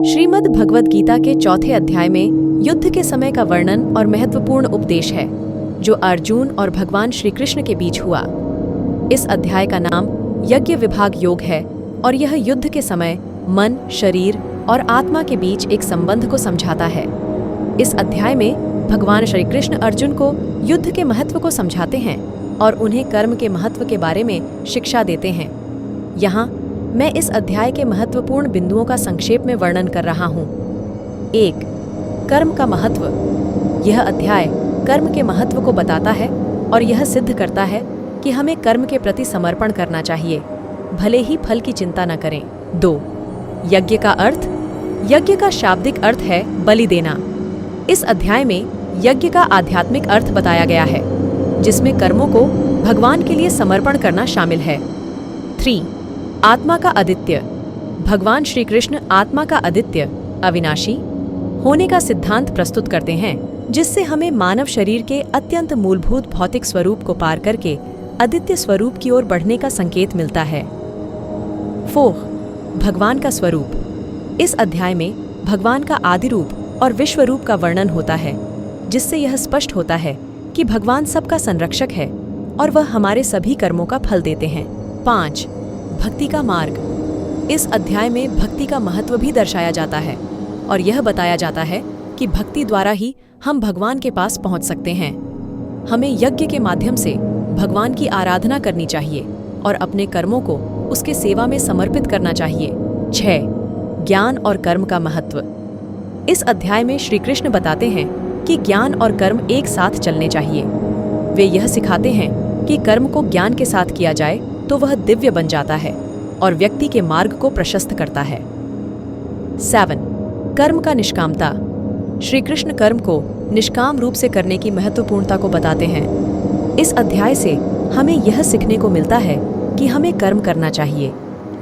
श्रीमद् भगवद गीता के चौथे अध्याय में युद्ध के समय का वर्णन और महत्वपूर्ण उपदेश है जो अर्जुन और भगवान श्री कृष्ण के बीच हुआ। इस अध्याय का नाम यज्ञ विभाग योग है और यह युद्ध के समय मन, शरीर और आत्मा के बीच एक संबंध को समझाता है। इस अध्याय में भगवान श्री कृष्ण अर्जुन को युद्ध के महत्व को समझाते हैं और उन्हें कर्म के महत्व के बारे में शिक्षा देते हैं। यहाँ मैं इस अध्याय के महत्वपूर्ण बिंदुओं का संक्षेप में वर्णन कर रहा हूँ। 1. कर्म का महत्व। यह अध्याय कर्म के महत्व को बताता है और यह सिद्ध करता है कि हमें कर्म के प्रति समर्पण करना चाहिए, भले ही फल की चिंता न करें। 2. यज्ञ का अर्थ। यज्ञ का शाब्दिक अर्थ है बलि देना। इस अध्याय में यज्ञ का आध्यात्मिक अर्थ बताया गया है, जिसमें कर्मों को भगवान के लिए समर्पण करना शामिल है। 3. आत्मा का अदित्य। भगवान श्री कृष्ण आत्मा का अदित्य, अविनाशी होने का सिद्धांत प्रस्तुत करते हैं, जिससे हमें मानव शरीर के अत्यंत मूलभूत भौतिक स्वरूप को पार करके अदित्य स्वरूप की ओर बढ़ने का संकेत मिलता है। 4. भगवान का स्वरूप। इस अध्याय में भगवान का आदि रूप और विश्व रूप का वर्णन होता है, जिससे यह स्पष्ट होता है कि भगवान सबका संरक्षक है और वह हमारे सभी कर्मों का फल देते हैं। 5. भक्ति का मार्ग। इस अध्याय में भक्ति का महत्व भी दर्शाया जाता है और यह बताया जाता है कि भक्ति द्वारा ही हम भगवान के पास पहुंच सकते हैं। हमें यज्ञ के माध्यम से भगवान की आराधना करनी चाहिए और अपने कर्मों को उसके सेवा में समर्पित करना चाहिए। 6. ज्ञान और कर्म का महत्व। इस अध्याय में श्री कृष्ण बताते हैं कि ज्ञान और कर्म एक साथ चलने चाहिए। वे यह सिखाते हैं कि कर्म को ज्ञान के साथ किया जाए तो वह दिव्य बन जाता है और व्यक्ति के मार्ग को प्रशस्त करता है। 7. कर्म का निष्कामता। श्री कृष्ण कर्म को निष्काम रूप से करने की महत्वपूर्णता को बताते हैं। इस अध्याय से हमें यह सीखने को मिलता है कि हमें कर्म करना चाहिए,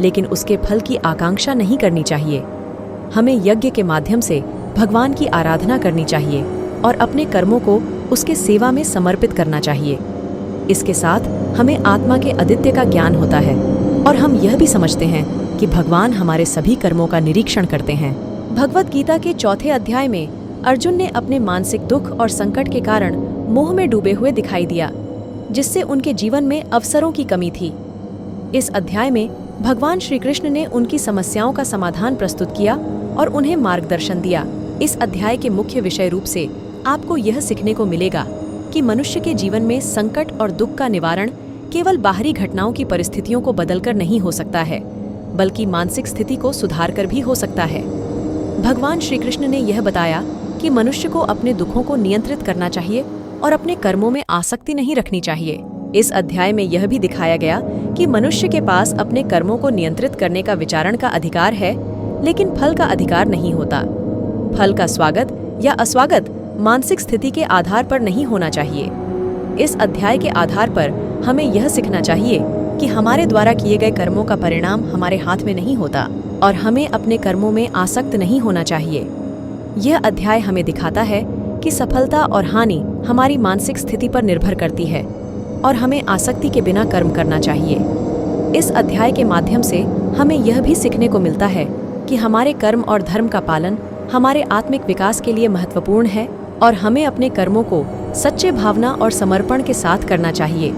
लेकिन उसके फल की आकांक्षा नहीं करनी चाहिए। हमें यज्ञ के माध्यम से भगवान की आराधना करनी चाहिए और अपने कर्मों को उसके सेवा में समर्पित करना चाहिए। इसके साथ हमें आत्मा के अदित्य का ज्ञान होता है और हम यह भी समझते हैं कि भगवान हमारे सभी कर्मों का निरीक्षण करते हैं। भगवद गीता के चौथे अध्याय में अर्जुन ने अपने मानसिक दुख और संकट के कारण मोह में डूबे हुए दिखाई दिया, जिससे उनके जीवन में अवसरों की कमी थी। इस अध्याय में भगवान श्री कृष्ण ने उनकी समस्याओं का समाधान प्रस्तुत किया और उन्हें मार्गदर्शन दिया। इस अध्याय के मुख्य विषय रूप से आपको यह सीखने को मिलेगा कि मनुष्य के जीवन में संकट और दुख का निवारण केवल बाहरी घटनाओं की परिस्थितियों को बदलकर नहीं हो सकता है, बल्कि मानसिक स्थिति को सुधारकर भी हो सकता है। भगवान श्री कृष्ण ने यह बताया कि मनुष्य को अपने दुखों को नियंत्रित करना चाहिए और अपने कर्मों में आसक्ति नहीं रखनी चाहिए। इस अध्याय में यह भी दिखाया गया कि मनुष्य के पास अपने कर्मों को नियंत्रित करने का विचारण का अधिकार है, लेकिन फल का अधिकार नहीं होता। फल का स्वागत या अस्वागत मानसिक स्थिति के आधार पर नहीं होना चाहिए। इस अध्याय के आधार पर हमें यह सीखना चाहिए कि हमारे द्वारा किए गए कर्मों का परिणाम हमारे हाथ में नहीं होता और हमें अपने कर्मों में आसक्त नहीं होना चाहिए। यह अध्याय हमें दिखाता है कि सफलता और हानि हमारी मानसिक स्थिति पर निर्भर करती है और हमें आसक्ति के बिना कर्म करना चाहिए। इस अध्याय के माध्यम से हमें यह भी सीखने को मिलता है कि हमारे कर्म और धर्म का पालन हमारे आत्मिक विकास के लिए महत्वपूर्ण है और हमें अपने कर्मों को सच्चे भावना और समर्पण के साथ करना चाहिए।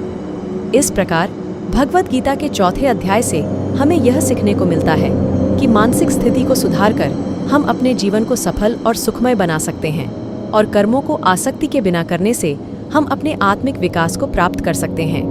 इस प्रकार भगवद गीता के चौथे अध्याय से हमें यह सीखने को मिलता है कि मानसिक स्थिति को सुधारकर हम अपने जीवन को सफल और सुखमय बना सकते हैं और कर्मों को आसक्ति के बिना करने से हम अपने आत्मिक विकास को प्राप्त कर सकते हैं।